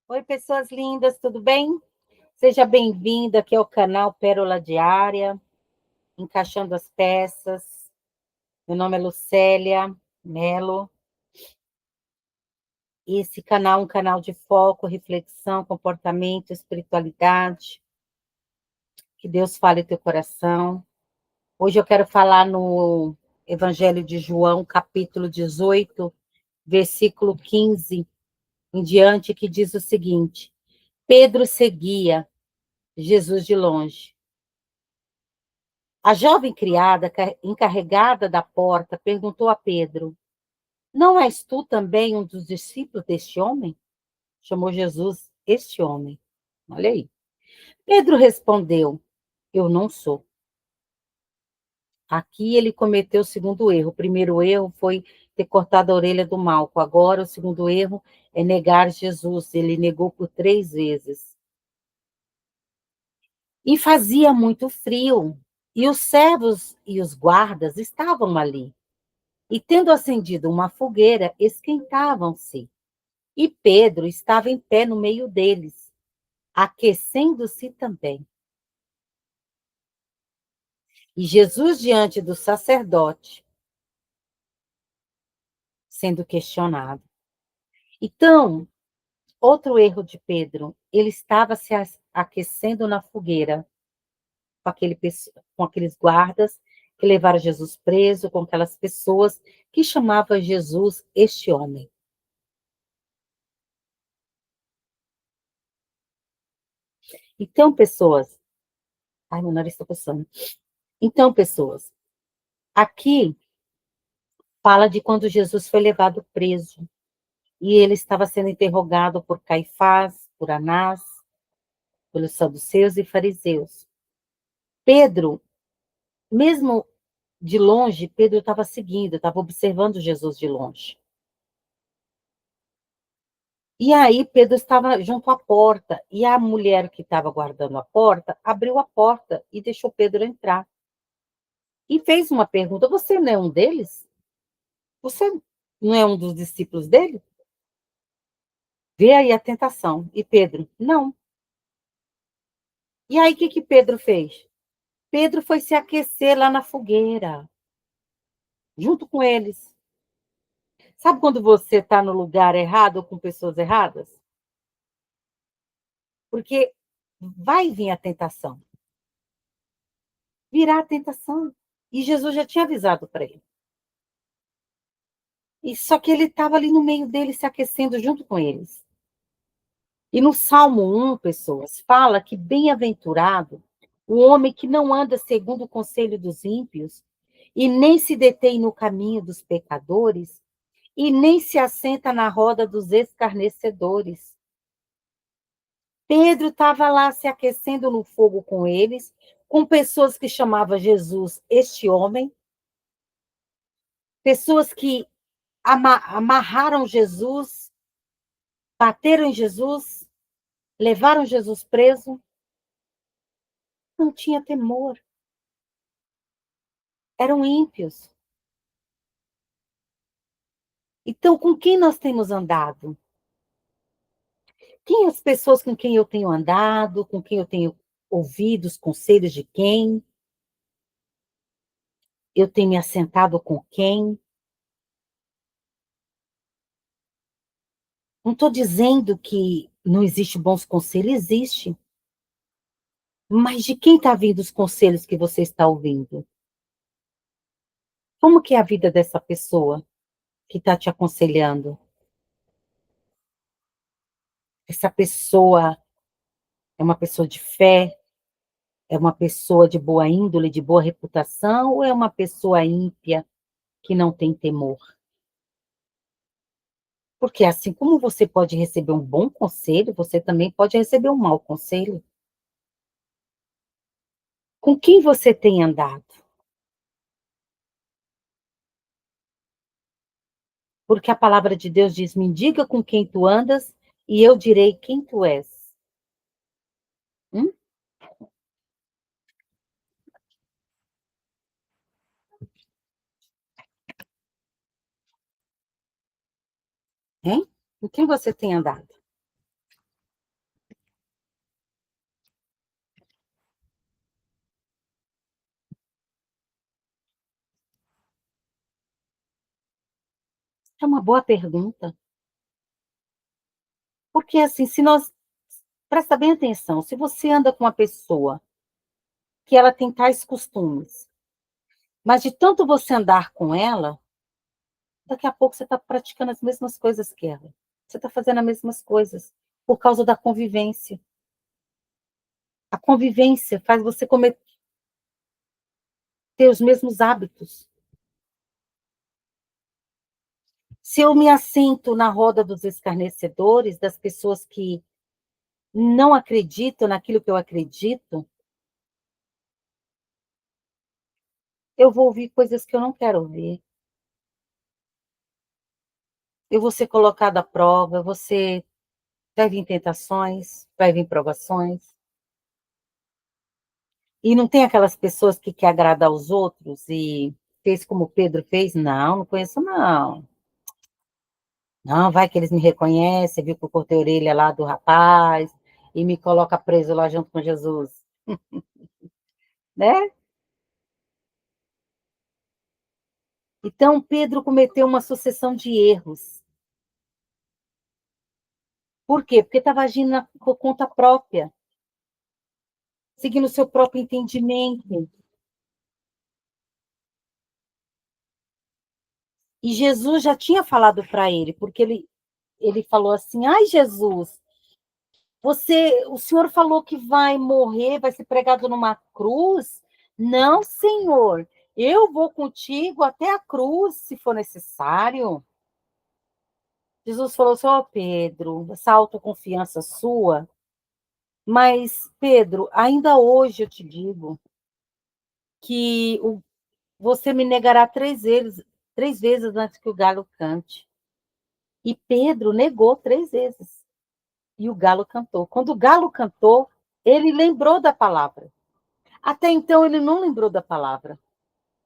Oi, pessoas lindas, tudo bem? Seja bem-vindo aqui ao canal Pérola Diária, Encaixando as Peças. Meu nome é Lucélia Melo. Esse canal é um canal de foco, reflexão, comportamento, espiritualidade. Que Deus fale teu coração. Hoje eu quero falar no Evangelho de João, capítulo 18, versículo 15 em diante, que diz o seguinte: Pedro seguia Jesus de longe. A jovem criada, encarregada da porta, perguntou a Pedro: Não és tu também um dos discípulos deste homem? Chamou Jesus este homem. Olha aí. Pedro respondeu: Eu não sou. Aqui ele cometeu o segundo erro. O primeiro erro foi ter cortado a orelha do Malco. Agora, o segundo erro é negar Jesus. Ele negou por 3 vezes. E fazia muito frio. E os servos e os guardas estavam ali. E, tendo acendido uma fogueira, esquentavam-se. E Pedro estava em pé no meio deles, aquecendo-se também. E Jesus, diante do sacerdote, sendo questionado. Então, outro erro de Pedro, ele estava se aquecendo na fogueira com aqueles guardas que levaram Jesus preso, com aquelas pessoas que chamavam Jesus este homem. Então, pessoas... Ai, meu nariz está coçando. Então, pessoas, aqui fala de quando Jesus foi levado preso. E ele estava sendo interrogado por Caifás, por Anás, pelos saduceus e fariseus. Pedro, mesmo de longe, Pedro estava seguindo, estava observando Jesus de longe. E aí Pedro estava junto à porta, e a mulher que estava guardando a porta abriu a porta e deixou Pedro entrar. E fez uma pergunta: Você não é um deles? Você não é um dos discípulos dele? Vê aí a tentação. E Pedro: Não. E aí o que Pedro fez? Pedro foi se aquecer lá na fogueira, junto com eles. Sabe quando você está no lugar errado ou com pessoas erradas? Porque vai vir a tentação. Virá a tentação. E Jesus já tinha avisado para ele. E só que ele estava ali no meio deles, se aquecendo junto com eles. E no Salmo 1, pessoas, fala que bem-aventurado o homem que não anda segundo o conselho dos ímpios, e nem se detém no caminho dos pecadores, e nem se assenta na roda dos escarnecedores. Pedro estava lá se aquecendo no fogo com eles, com pessoas que chamavam Jesus este homem, pessoas que amarraram Jesus, bateram em Jesus, levaram Jesus preso. Não tinha temor. Eram ímpios. Então, com quem nós temos andado? Quem as pessoas com quem eu tenho andado, com quem eu tenho ouvido os conselhos de quem? Eu tenho me assentado com quem? Não estou dizendo que não existe bons conselhos, existe. Mas de quem está vindo os conselhos que você está ouvindo? Como que é a vida dessa pessoa que está te aconselhando? Essa pessoa é uma pessoa de fé? É uma pessoa de boa índole, de boa reputação? Ou é uma pessoa ímpia que não tem temor? Porque assim como você pode receber um bom conselho, você também pode receber um mau conselho. Com quem você tem andado? Porque a palavra de Deus diz: me diga com quem tu andas e eu direi quem tu és. Hum? Hein? Com quem você tem andado? É uma boa pergunta. Porque, assim, se nós presta bem atenção, se você anda com uma pessoa que ela tem tais costumes, mas de tanto você andar com ela, daqui a pouco você está praticando as mesmas coisas que ela. Você está fazendo as mesmas coisas, por causa da convivência. A convivência faz você cometer os mesmos hábitos. Se eu me assento na roda dos escarnecedores, das pessoas que não acreditam naquilo que eu acredito, eu vou ouvir coisas que eu não quero ouvir. Eu vou ser colocada à prova, vai vir tentações, vai vir provações. E não tem aquelas pessoas que querem agradar os outros e fez como Pedro fez? Não, não conheço não. Não, vai que eles me reconhecem, viu que eu cortei a orelha lá do rapaz e me coloca preso lá junto com Jesus, né? Então, Pedro cometeu uma sucessão de erros. Por quê? Porque estava agindo por conta própria, seguindo o seu próprio entendimento. E Jesus já tinha falado para ele, porque ele falou assim: ai, Jesus, o senhor falou que vai morrer, vai ser pregado numa cruz? Não, senhor, eu vou contigo até a cruz, se for necessário. Jesus falou assim: ó, Pedro, essa autoconfiança sua, mas, Pedro, ainda hoje eu te digo que você me negará 3 vezes antes que o galo cante. E Pedro negou 3 vezes. E o galo cantou. Quando o galo cantou, ele lembrou da palavra. Até então, ele não lembrou da palavra.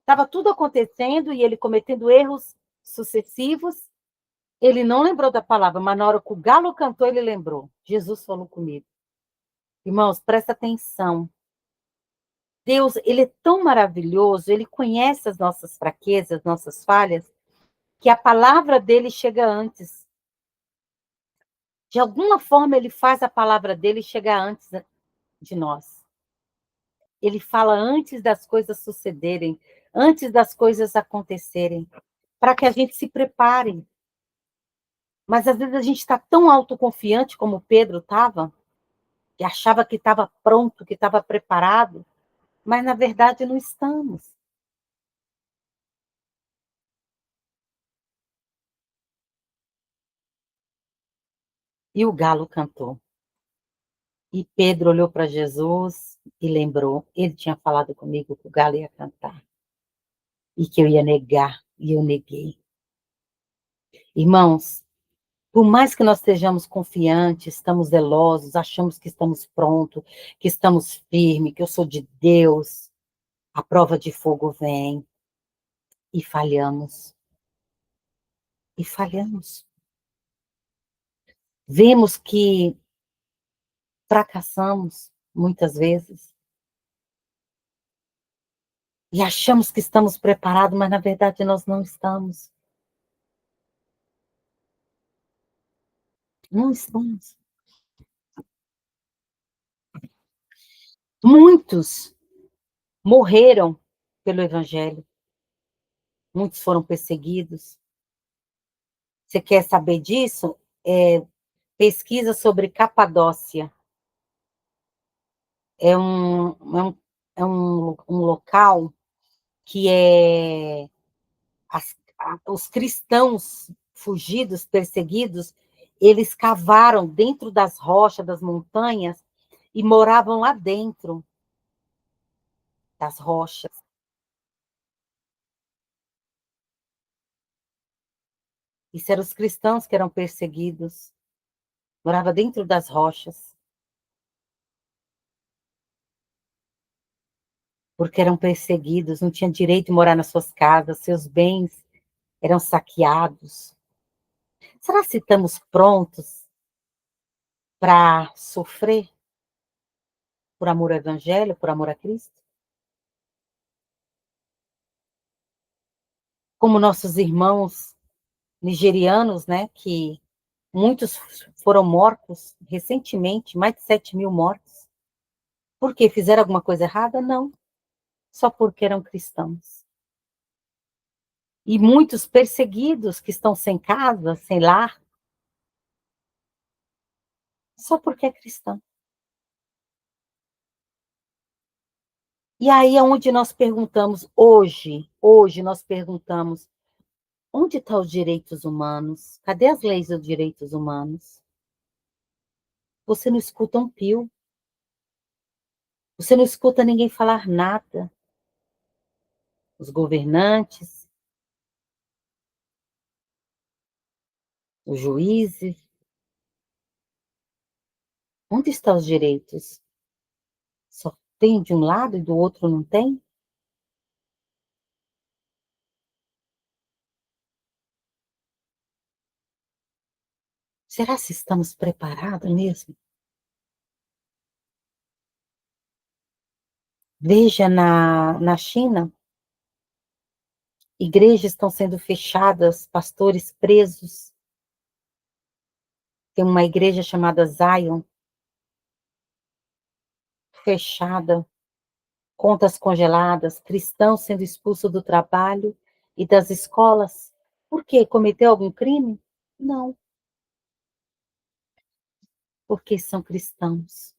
Estava tudo acontecendo e ele cometendo erros sucessivos. Ele não lembrou da palavra, mas na hora que o galo cantou, ele lembrou. Jesus falou comigo. Irmãos, presta atenção. Deus, ele é tão maravilhoso, ele conhece as nossas fraquezas, nossas falhas, que a palavra dele chega antes. De alguma forma, ele faz a palavra dele chegar antes de nós. Ele fala antes das coisas sucederem, antes das coisas acontecerem, para que a gente se prepare. Mas às vezes a gente está tão autoconfiante como Pedro estava, que achava que estava pronto, que estava preparado, mas na verdade não estamos. E o galo cantou. E Pedro olhou para Jesus e lembrou, ele tinha falado comigo que o galo ia cantar e que eu ia negar, e eu neguei. Irmãos, por mais que nós estejamos confiantes, estamos zelosos, achamos que estamos prontos, que estamos firmes, que eu sou de Deus, a prova de fogo vem e falhamos. E falhamos. Vemos que fracassamos muitas vezes e achamos que estamos preparados, mas na verdade nós não estamos. Não estamos. Muitos morreram pelo Evangelho, muitos foram perseguidos. Você quer saber disso? Pesquisa sobre Capadócia. É um local que os cristãos fugidos, perseguidos, eles cavaram dentro das rochas, das montanhas, e moravam lá dentro das rochas. Isso eram os cristãos que eram perseguidos, moravam dentro das rochas, porque eram perseguidos, não tinham direito de morar nas suas casas, seus bens eram saqueados. Será que estamos prontos para sofrer por amor ao Evangelho, por amor a Cristo? Como nossos irmãos nigerianos, né, que muitos foram mortos recentemente, mais de 7.000 mortos. Por quê? Fizeram alguma coisa errada? Não, só porque eram cristãos. E muitos perseguidos que estão sem casa, sem lar, só porque é cristão. E aí é onde nós perguntamos hoje nós perguntamos, onde estão os direitos humanos? Cadê as leis dos direitos humanos? Você não escuta um pio, você não escuta ninguém falar nada. Os governantes, os juízes, onde estão os direitos? Só tem de um lado e do outro não tem? Será que estamos preparados mesmo? Veja na China, igrejas estão sendo fechadas, pastores presos. Tem uma igreja chamada Zion, fechada, contas congeladas, cristãos sendo expulsos do trabalho e das escolas. Por quê? Cometeu algum crime? Não, porque são cristãos.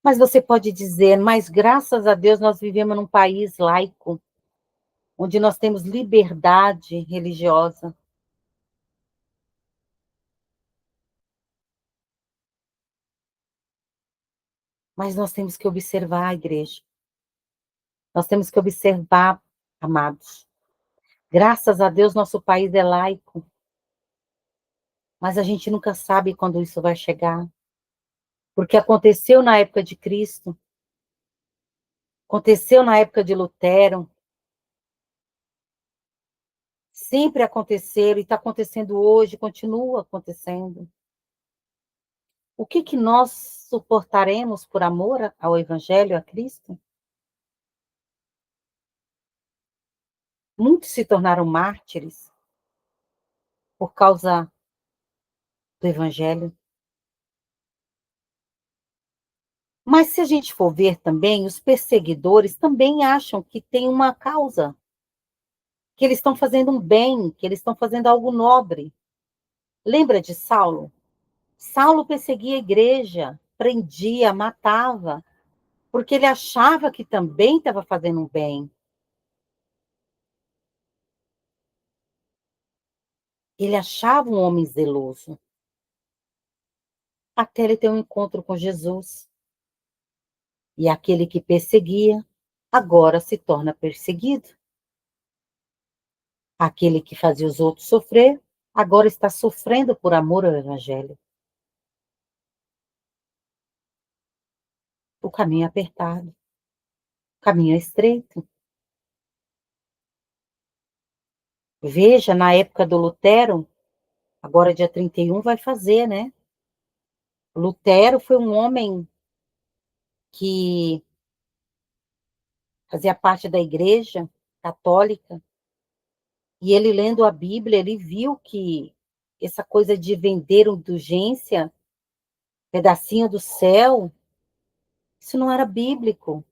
Mas você pode dizer, mas graças a Deus nós vivemos num país laico, onde nós temos liberdade religiosa. Mas nós temos que observar a igreja. Nós temos que observar, amados. Graças a Deus nosso país é laico, mas a gente nunca sabe quando isso vai chegar. Porque aconteceu na época de Cristo, aconteceu na época de Lutero, sempre aconteceram e está acontecendo hoje, continua acontecendo. O que nós suportaremos por amor ao Evangelho, a Cristo? Muitos se tornaram mártires por causa do Evangelho. Mas se a gente for ver também, os perseguidores também acham que tem uma causa, que eles estão fazendo um bem, que eles estão fazendo algo nobre. Lembra de Saulo? Saulo perseguia a igreja, prendia, matava, porque ele achava que também estava fazendo um bem. Ele achava um homem zeloso. Até ele ter um encontro com Jesus. E aquele que perseguia, agora se torna perseguido. Aquele que fazia os outros sofrer, agora está sofrendo por amor ao Evangelho. O caminho é apertado, o caminho é estreito. Veja, na época do Lutero, agora dia 31 vai fazer, né? Lutero foi um homem que fazia parte da igreja católica, e ele lendo a Bíblia, ele viu que essa coisa de vender indulgência, pedacinho do céu, isso não era bíblico.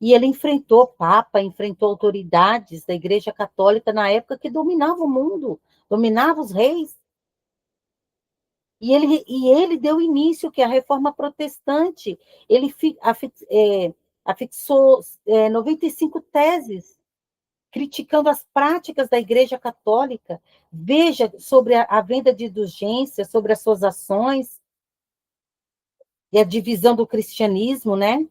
E ele enfrentou Papa, enfrentou autoridades da Igreja Católica na época que dominava o mundo, dominava os reis. E ele deu início que a Reforma Protestante. Ele afixou 95 teses, criticando as práticas da Igreja Católica. Veja sobre a venda de indulgência, sobre as suas ações, e a divisão do cristianismo, né?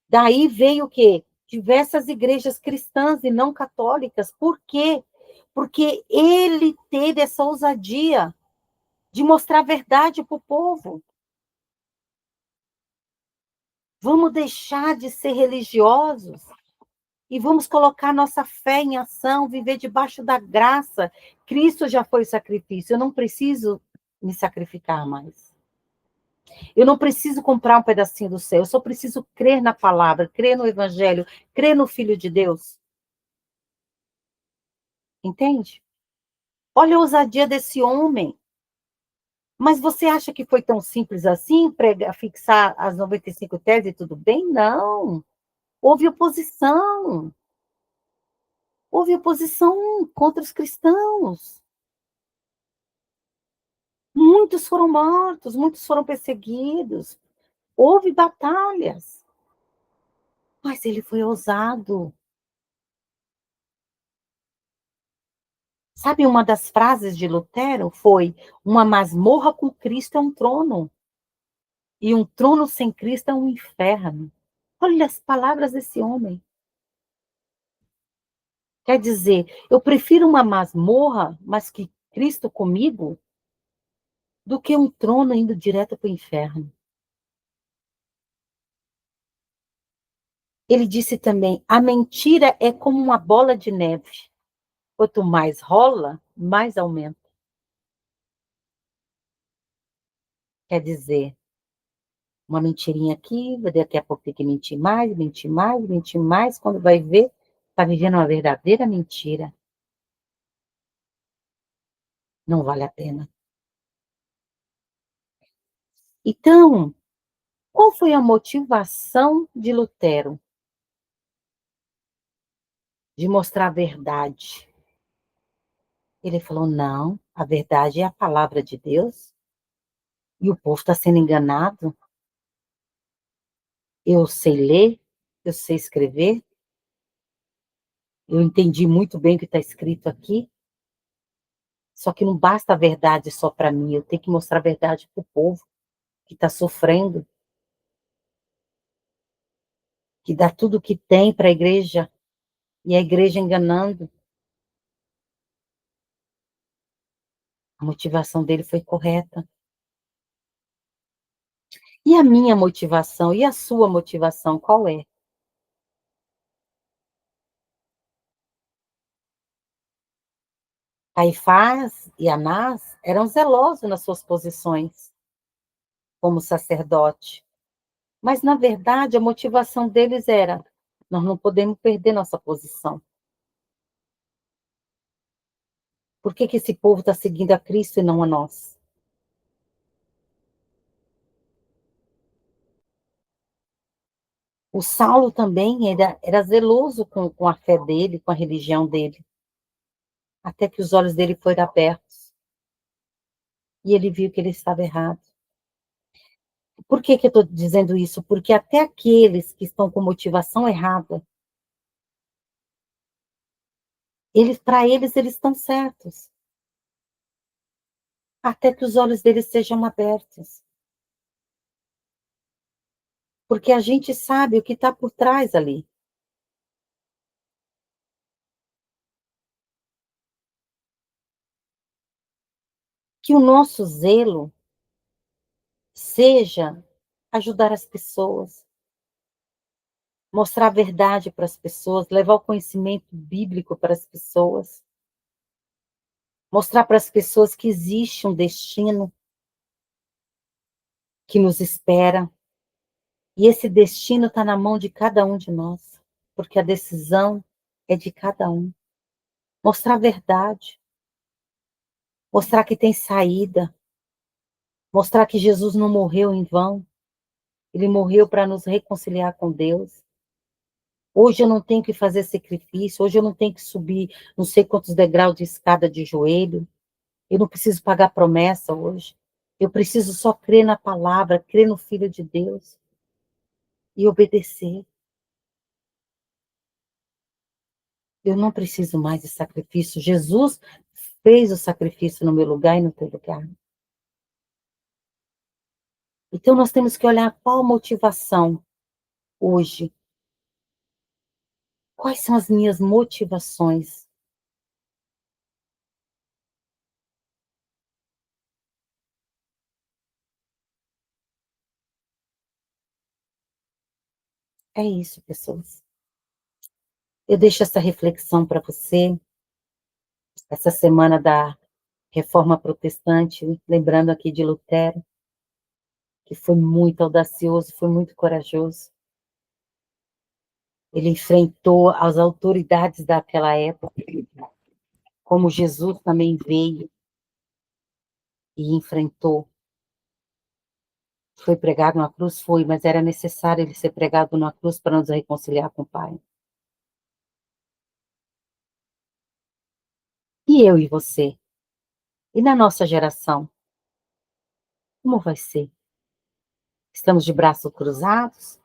Daí veio o quê? Diversas igrejas cristãs e não católicas. Por quê? Porque ele teve essa ousadia de mostrar a verdade para o povo. Vamos deixar de ser religiosos e vamos colocar nossa fé em ação, viver debaixo da graça. Cristo já foi sacrifício, eu não preciso me sacrificar mais. Eu não preciso comprar um pedacinho do céu, eu só preciso crer na palavra, crer no Evangelho, crer no Filho de Deus. Entende? Olha a ousadia desse homem. Mas você acha que foi tão simples assim, fixar as 95 teses e tudo bem? Não. Houve oposição. Houve oposição contra os cristãos. Muitos foram mortos, muitos foram perseguidos. Houve batalhas. Mas ele foi ousado. Sabe, uma das frases de Lutero foi: uma masmorra com Cristo é um trono, e um trono sem Cristo é um inferno. Olha as palavras desse homem. Quer dizer, eu prefiro uma masmorra, mas que Cristo comigo, do que um trono indo direto para o inferno. Ele disse também: a mentira é como uma bola de neve. Quanto mais rola, mais aumenta. Quer dizer, uma mentirinha aqui, daqui a pouco tem que mentir mais, mentir mais, mentir mais. Quando vai ver, está vivendo uma verdadeira mentira. Não vale a pena. Então, qual foi a motivação de Lutero de mostrar a verdade? Ele falou: não, a verdade é a palavra de Deus e o povo está sendo enganado. Eu sei ler, eu sei escrever, eu entendi muito bem o que está escrito aqui, só que não basta a verdade só para mim, eu tenho que mostrar a verdade para o povo que está sofrendo, que dá tudo o que tem para a igreja e a igreja enganando. A motivação dele foi correta. E a minha motivação e a sua motivação, qual é? Caifás e Anás eram zelosos nas suas posições como sacerdote. Mas, na verdade, a motivação deles era: nós não podemos perder nossa posição. Por que que esse povo está seguindo a Cristo e não a nós? O Saulo também era zeloso com a fé dele, com a religião dele, até que os olhos dele foram abertos e ele viu que ele estava errado. Por que que eu estou dizendo isso? Porque até aqueles que estão com motivação errada, para eles estão certos, até que os olhos deles sejam abertos. Porque a gente sabe o que está por trás ali. Que o nosso zelo seja ajudar as pessoas, mostrar a verdade para as pessoas, levar o conhecimento bíblico para as pessoas, mostrar para as pessoas que existe um destino que nos espera, e esse destino está na mão de cada um de nós, porque a decisão é de cada um. Mostrar a verdade, mostrar que tem saída, mostrar que Jesus não morreu em vão, ele morreu para nos reconciliar com Deus. Hoje eu não tenho que fazer sacrifício, hoje eu não tenho que subir não sei quantos degraus de escada de joelho, eu não preciso pagar promessa hoje. Eu preciso só crer na palavra, crer no Filho de Deus e obedecer. Eu não preciso mais de sacrifício. Jesus fez o sacrifício no meu lugar e no teu lugar. Então nós temos que olhar qual a motivação hoje. Quais são as minhas motivações? É isso, pessoas. Eu deixo essa reflexão para você, essa semana da Reforma Protestante, lembrando aqui de Lutero, que foi muito audacioso, foi muito corajoso. Ele enfrentou as autoridades daquela época, como Jesus também veio e enfrentou. Foi pregado na cruz? Foi, mas era necessário ele ser pregado na cruz para nos reconciliar com o Pai. E eu e você? E na nossa geração? Como vai ser? Estamos de braços cruzados?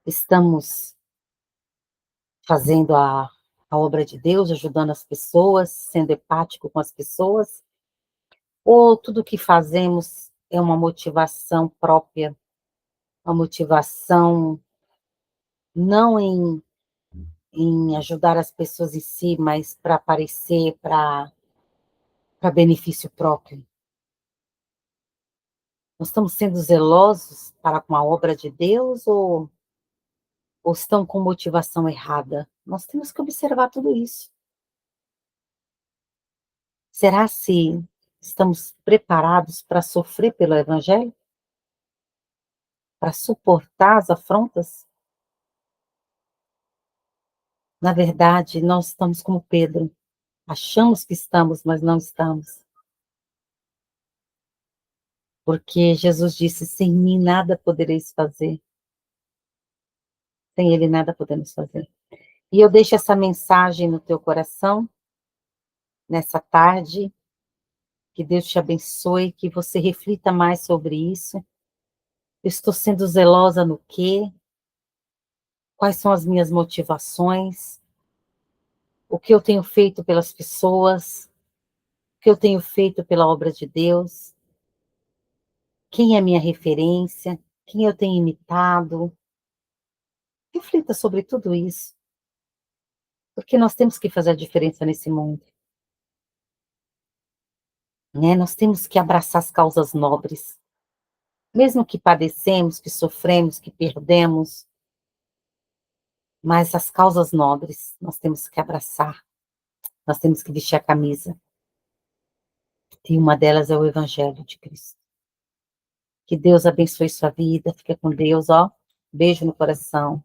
Estamos fazendo a obra de Deus, ajudando as pessoas, sendo empático com as pessoas? Ou tudo que fazemos é uma motivação própria, uma motivação não em ajudar as pessoas em si, mas para aparecer, para benefício próprio? Nós estamos sendo zelosos para com a obra de Deus ou estão com motivação errada? Nós temos que observar tudo isso. Será se estamos preparados para sofrer pelo Evangelho? Para suportar as afrontas? Na verdade, nós estamos como Pedro. Achamos que estamos, mas não estamos. Porque Jesus disse, sem mim nada podereis fazer. Sem Ele nada podemos fazer. E eu deixo essa mensagem no teu coração, nessa tarde. Que Deus te abençoe, que você reflita mais sobre isso. Eu estou sendo zelosa no quê? Quais são as minhas motivações? O que eu tenho feito pelas pessoas? O que eu tenho feito pela obra de Deus? Quem é minha referência? Quem eu tenho imitado? Reflita sobre tudo isso, porque nós temos que fazer a diferença nesse mundo, né? Nós temos que abraçar as causas nobres, mesmo que padecemos, que sofremos, que perdemos, mas as causas nobres nós temos que abraçar, nós temos que vestir a camisa, e uma delas é o Evangelho de Cristo. Que Deus abençoe sua vida, fica com Deus, ó, beijo no coração.